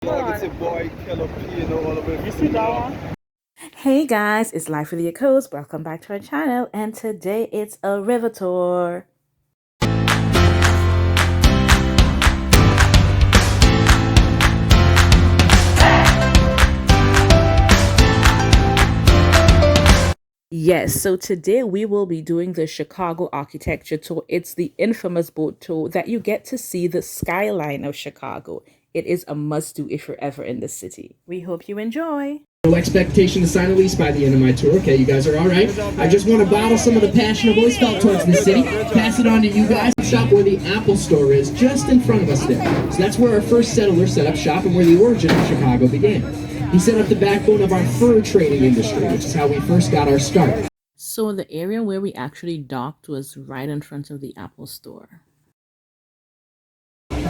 Hey guys, it's Life with Your Coast. Welcome back to our channel, and today it's a river tour. Yes, so today we will be doing the Chicago architecture tour. It's the infamous boat tour that you get to see the skyline of Chicago. It is a must-do if you're ever in the city. We hope you enjoy. No expectation to sign a lease by the end of my tour. Okay, you guys are all right. I just want to bottle some of the passion I've always felt towards this city, pass it on to you guys. Shop where the Apple Store is, just in front of us there. So that's where our first settler set up shop and where the origin of Chicago began. He set up the backbone of our fur trading industry, which is how we first got our start. So the area where we actually docked was right in front of the Apple Store.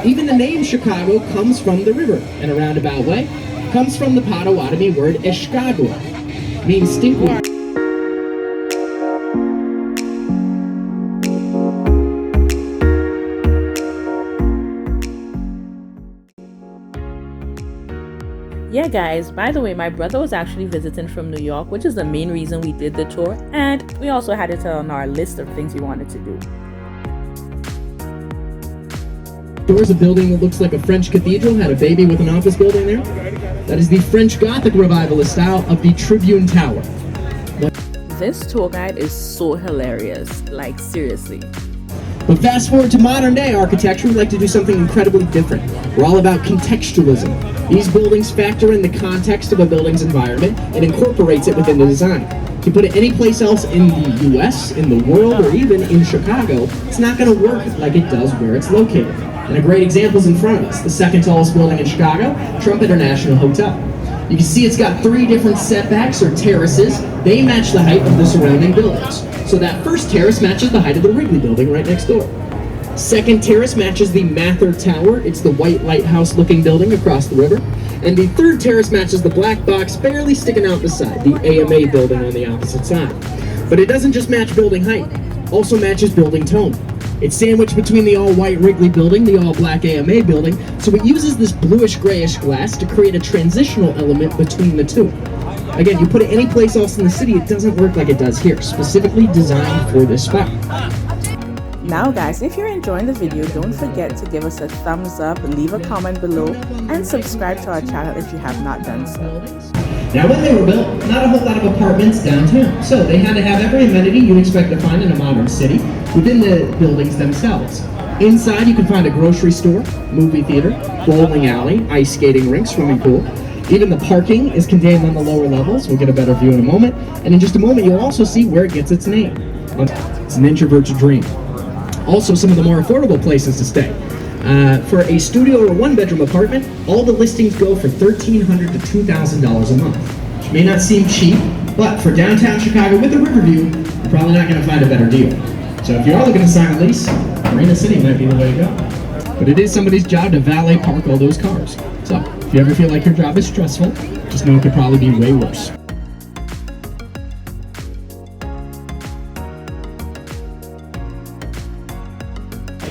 Even the name Chicago comes from the river in a roundabout way. Comes from the Potawatomi word Eshkagua, means stinkweed. Yeah guys, by the way, my brother was actually visiting from New York, which is the main reason we did the tour, and we also had it on our list of things we wanted to do. There's a building that looks like a French cathedral, had a baby with an office building there. That is the French Gothic revivalist style of the Tribune Tower. This tour guide is so hilarious, like seriously. But fast forward to modern day architecture, we like to do something incredibly different. We're all about contextualism. These buildings factor in the context of a building's environment and incorporates it within the design. If you put it any place else in the US, in the world, or even in Chicago, it's not going to work like it does where it's located. And a great example is in front of us, the second tallest building in Chicago, Trump International Hotel. You can see it's got 3 different setbacks or terraces. They match the height of the surrounding buildings. So that first terrace matches the height of the Wrigley building right next door. Second terrace matches the Mather Tower. It's the white lighthouse looking building across the river. And the third terrace matches the black box barely sticking out the side, the AMA building on the opposite side. But it doesn't just match building height, also matches building tone. It's sandwiched between the all-white Wrigley building, the all-black AMA building, so it uses this bluish-grayish glass to create a transitional element between the two. Again, you put it any place else in the city, it doesn't work like it does here, specifically designed for this spot. Now guys, if you're enjoying the video, don't forget to give us a thumbs up, leave a comment below, and subscribe to our channel if you have not done so. Now when they were built, not a whole lot of apartments downtown, so they had to have every amenity you'd expect to find in a modern city within the buildings themselves. Inside you can find a grocery store, movie theater, bowling alley, ice skating rink, swimming pool. Even the parking is contained on the lower levels. We'll get a better view in a moment. And in just a moment you'll also see where it gets its name. It's an introvert's dream. Also some of the more affordable places to stay. For a studio or 1-bedroom apartment, all the listings go for $1,300 to $2,000 a month, which may not seem cheap, but for downtown Chicago with a river view, you're probably not going to find a better deal. So if you are looking to sign a lease, Marina City might be the way to go. But it is somebody's job to valet park all those cars. So if you ever feel like your job is stressful, just know it could probably be way worse.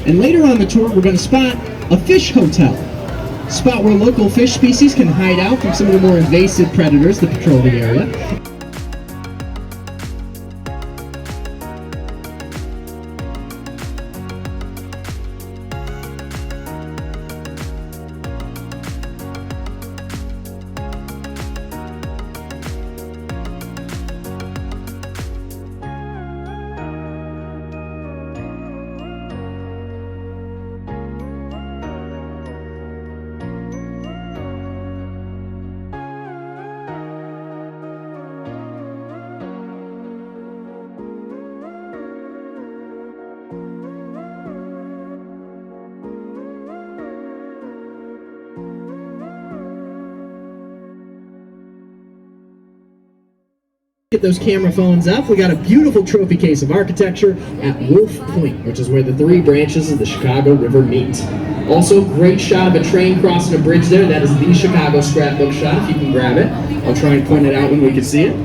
And later on the tour, we're going to spot a fish hotel. A spot where local fish species can hide out from some of the more invasive predators that patrol the area. Get those camera phones up. We got a beautiful trophy case of architecture at Wolf Point, which is where the 3 branches of the Chicago River meet. Also, great shot of a train crossing a bridge there. That is the Chicago scrapbook shot, if you can grab it. I'll try and point it out when we can see it.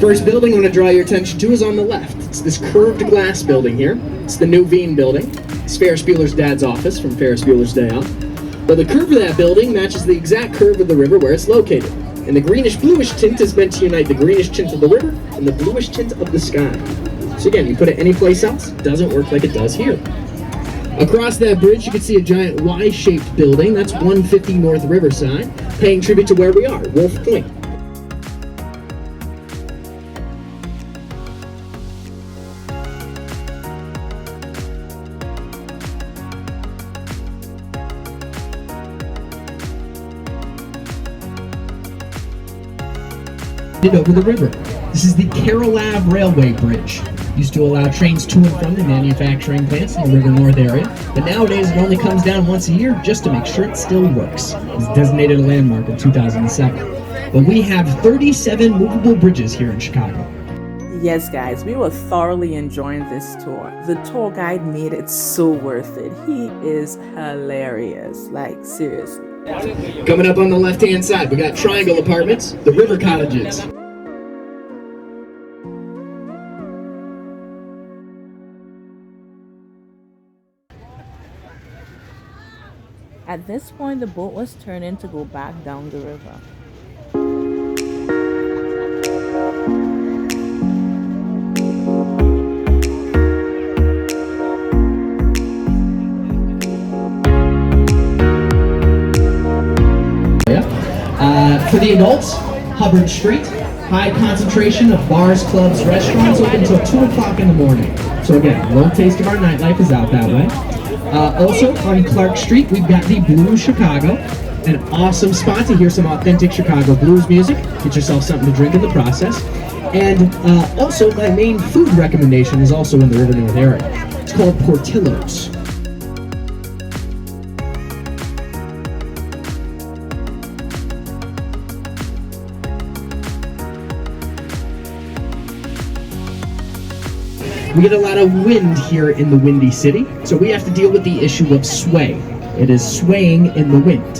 First building I want to draw your attention to is on the left. It's this curved glass building here. It's the New Veen building. It's Ferris Bueller's dad's office from Ferris Bueller's Day Off. But the curve of that building matches the exact curve of the river where it's located. And the greenish-bluish tint is meant to unite the greenish tint of the river and the bluish tint of the sky. So again, you put it anyplace else, it doesn't work like it does here. Across that bridge, you can see a giant Y-shaped building. That's 150 North Riverside, paying tribute to where we are, Wolf Point. Over the river. This is the Carroll Ave Railway Bridge. Used to allow trains to and from the manufacturing plants in the River North area, but nowadays it only comes down once a year just to make sure it still works. It was designated a landmark in 2007. But we have 37 movable bridges here in Chicago. Yes, guys, we were thoroughly enjoying this tour. The tour guide made it so worth it. He is hilarious, like seriously. Coming up on the left-hand side, we got Triangle Apartments, the River Cottages. At this point, the boat was turning to go back down the river. For the adults, Hubbard Street, high concentration of bars, clubs, restaurants open until 2 o'clock in the morning. So again, a little taste of our nightlife is out that way. Also on Clark Street, we've got the Blue Chicago, an awesome spot to hear some authentic Chicago blues music. Get yourself something to drink in the process. And also my main food recommendation is also in the River North area. It's called Portillo's. We get a lot of wind here in the Windy City, so we have to deal with the issue of sway. It is swaying in the wind.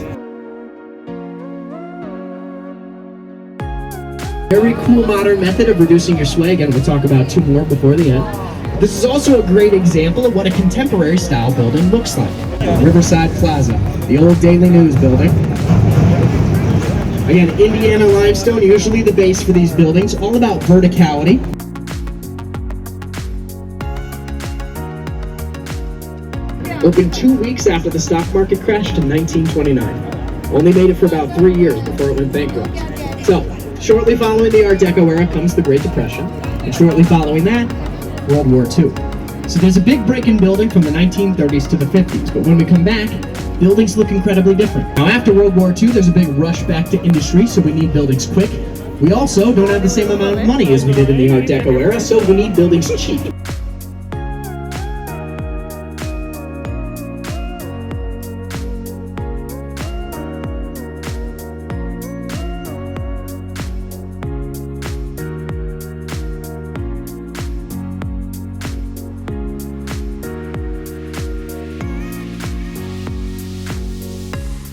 Very cool modern method of reducing your sway. Again, we'll talk about 2 more before the end. This is also a great example of what a contemporary style building looks like. Riverside Plaza, the old Daily News building. Again, Indiana limestone, usually the base for these buildings, all about verticality. Opened 2 weeks after the stock market crashed in 1929. Only made it for about 3 years before it went bankrupt. So, shortly following the Art Deco era comes the Great Depression, and shortly following that, World War II. So there's a big break in building from the 1930s to the 50s, but when we come back, buildings look incredibly different. Now after World War II, there's a big rush back to industry, so we need buildings quick. We also don't have the same amount of money as we did in the Art Deco era, so we need buildings cheap.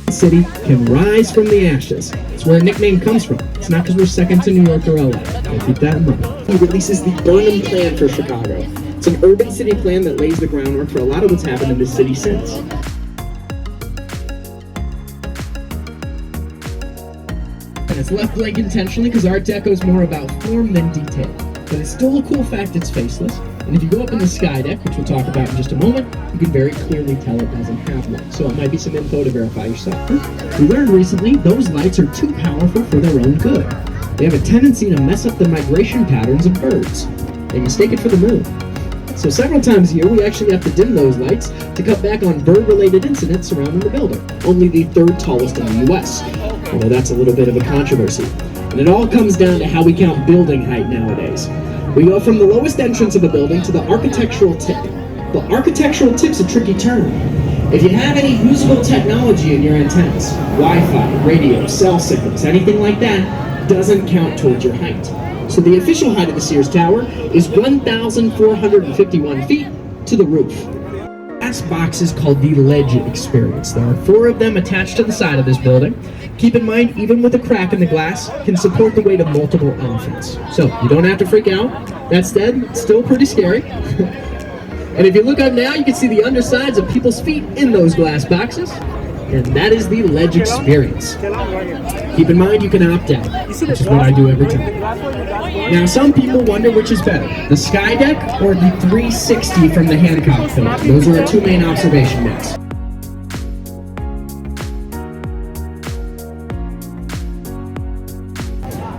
City can rise from the ashes. That's where a nickname comes from. It's not because we're second to New York or LA. So keep that in mind. He releases the Burnham Plan for Chicago. It's an urban city plan that lays the groundwork for a lot of what's happened in this city since. And it's left blank intentionally because Art Deco is more about form than detail. But it's still a cool fact it's faceless. And if you go up in the sky deck, which we'll talk about in just a moment, you can very clearly tell it doesn't have one. So it might be some info to verify yourself. We learned recently those lights are too powerful for their own good. They have a tendency to mess up the migration patterns of birds. They mistake it for the moon. So several times a year, we actually have to dim those lights to cut back on bird-related incidents surrounding the building. Only the 3rd tallest in the US, although that's a little bit of a controversy. And it all comes down to how we count building height nowadays. We go from the lowest entrance of a building to the architectural tip. But architectural tip's a tricky term. If you have any usable technology in your antennas, Wi-Fi, radio, cell signals, anything like that, doesn't count towards your height. So the official height of the Sears Tower is 1,451 feet to the roof. Glass box is called the Ledge Experience. There are 4 of them attached to the side of this building. Keep in mind, even with a crack in the glass, can support the weight of multiple elephants. So you don't have to freak out. That said, it's still pretty scary. And if you look up now, you can see the undersides of people's feet in those glass boxes. and that is the Ledge Experience. Keep in mind you can opt out, which is what I do every time. Now some people wonder which is better, the Sky Deck or the 360 from the Hancock film. Those are our two main observation decks.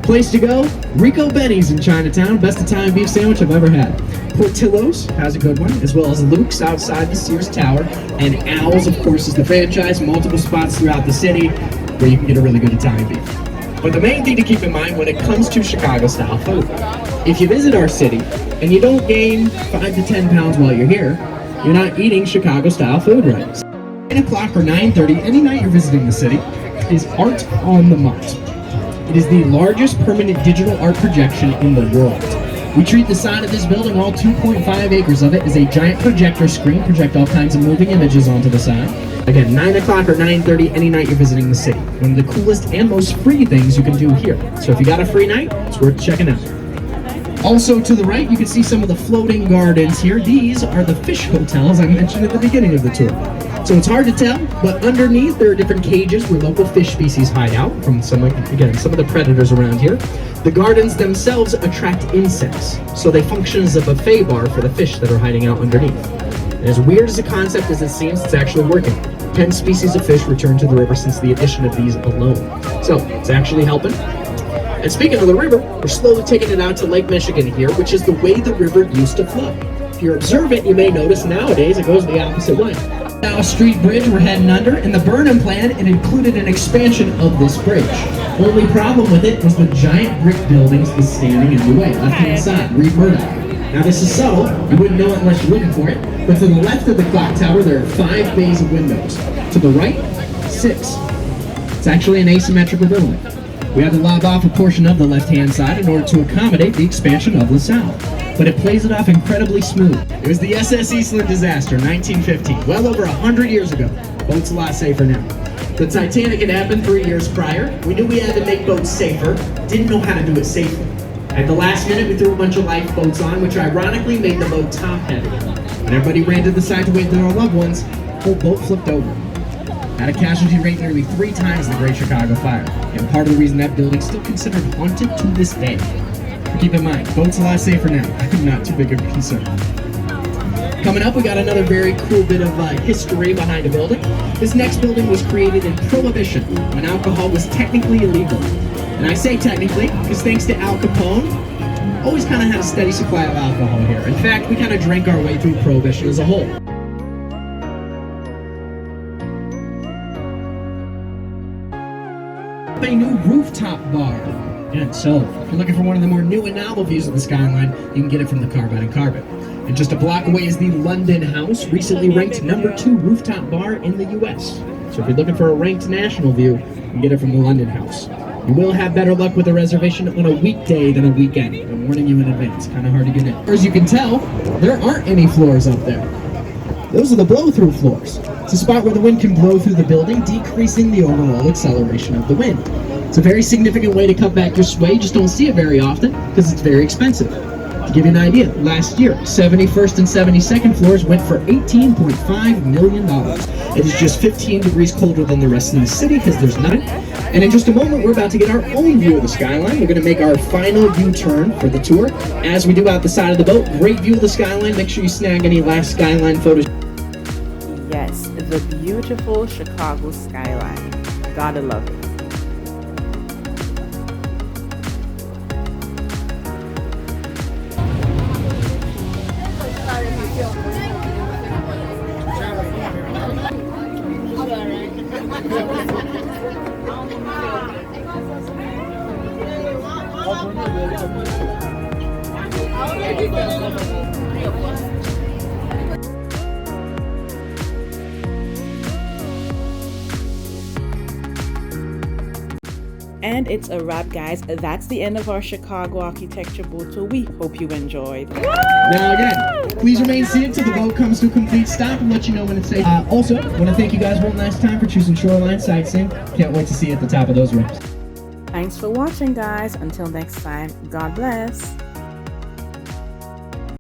Place to go, Rico Benny's in Chinatown, best Italian beef sandwich I've ever had. Portillo's has a good one, as well as Luke's outside the Sears Tower, and Al's, of course, is the franchise, multiple spots throughout the city where you can get a really good Italian beef. But the main thing to keep in mind when it comes to Chicago-style food, if you visit our city and you don't gain 5 to 10 pounds while you're here, you're not eating Chicago-style food right. 9 o'clock or 9:30, any night you're visiting the city, is Art on the Mott. It is the largest permanent digital art projection in the world. We treat the side of this building, all 2.5 acres of it, as a giant projector screen, project all kinds of moving images onto the side. Again, 9 o'clock or 9:30, any night you're visiting the city. One of the coolest and most free things you can do here. So if you got a free night, it's worth checking out. Also to the right, you can see some of the floating gardens here. These are the fish hotels I mentioned at the beginning of the tour. So it's hard to tell, but underneath there are different cages where local fish species hide out from some of the predators around here. The gardens themselves attract insects, so they function as a buffet bar for the fish that are hiding out underneath. And as weird as a concept as it seems, it's actually working. 10 species of fish returned to the river since the addition of these alone. So it's actually helping. And speaking of the river, we're slowly taking it out to Lake Michigan here, which is the way the river used to flow. If you're observant, you may notice nowadays it goes the opposite way. South Street Bridge we're heading under. In the Burnham plan, it included an expansion of this bridge. Only problem with it was the giant brick buildings is standing in the way. Left-hand side, Reed Murdoch. Now this is subtle, you wouldn't know it unless you're looking for it, but to the left of the clock tower there are 5 bays of windows. To the right, 6. It's actually an asymmetrical building. We had to lob off a portion of the left-hand side in order to accommodate the expansion of LaSalle. But it plays it off incredibly smooth. It was the SS Eastland disaster, 1915, well over 100 years ago. Boat's a lot safer now. The Titanic had happened 3 years prior. We knew we had to make boats safer, didn't know how to do it safely. At the last minute, we threw a bunch of lifeboats on, which ironically made the boat top-heavy. When everybody ran to the side to wait for their loved ones, the whole boat flipped over. Had a casualty rate nearly 3 times the Great Chicago Fire, and part of the reason that building's still considered haunted to this day. But keep in mind, boats a lot safer now. Not too big of a concern. Coming up, we got another very cool bit of history behind a building. This next building was created in Prohibition, when alcohol was technically illegal. And I say technically, because thanks to Al Capone, always kind of had a steady supply of alcohol here. In fact, we kind of drank our way through Prohibition as a whole. A new rooftop bar. And so, if you're looking for one of the more new and novel views of the skyline, you can get it from the Carbide and Carbon. And just a block away is the London House, recently ranked #2 rooftop bar in the US. So if you're looking for a ranked national view, you can get it from the London House. You will have better luck with a reservation on a weekday than a weekend. I'm warning you in advance, kind of hard to get in. As you can tell, there aren't any floors up there. Those are the blow-through floors. It's a spot where the wind can blow through the building, decreasing the overall acceleration of the wind. It's a very significant way to cut back your sway, just don't see it very often because it's very expensive. To give you an idea, last year, 71st and 72nd floors went for $18.5 million. It is just 15 degrees colder than the rest of the city because there's none. And in just a moment, we're about to get our own view of the skyline. We're going to make our final U-turn for the tour. As we do out the side of the boat, great view of the skyline. Make sure you snag any last skyline photos. Yes, the beautiful Chicago skyline. Gotta love it. And it's a wrap, guys. That's the end of our Chicago architecture boat tour. We hope you enjoyed. Now again, please remain seated till the boat comes to a complete stop and let you know when it's safe. Also, I want to thank you guys one last time for choosing Shoreline Sightseeing. Can't wait to see you at the top of those ramps. Thanks for watching, guys. Until next time, God bless.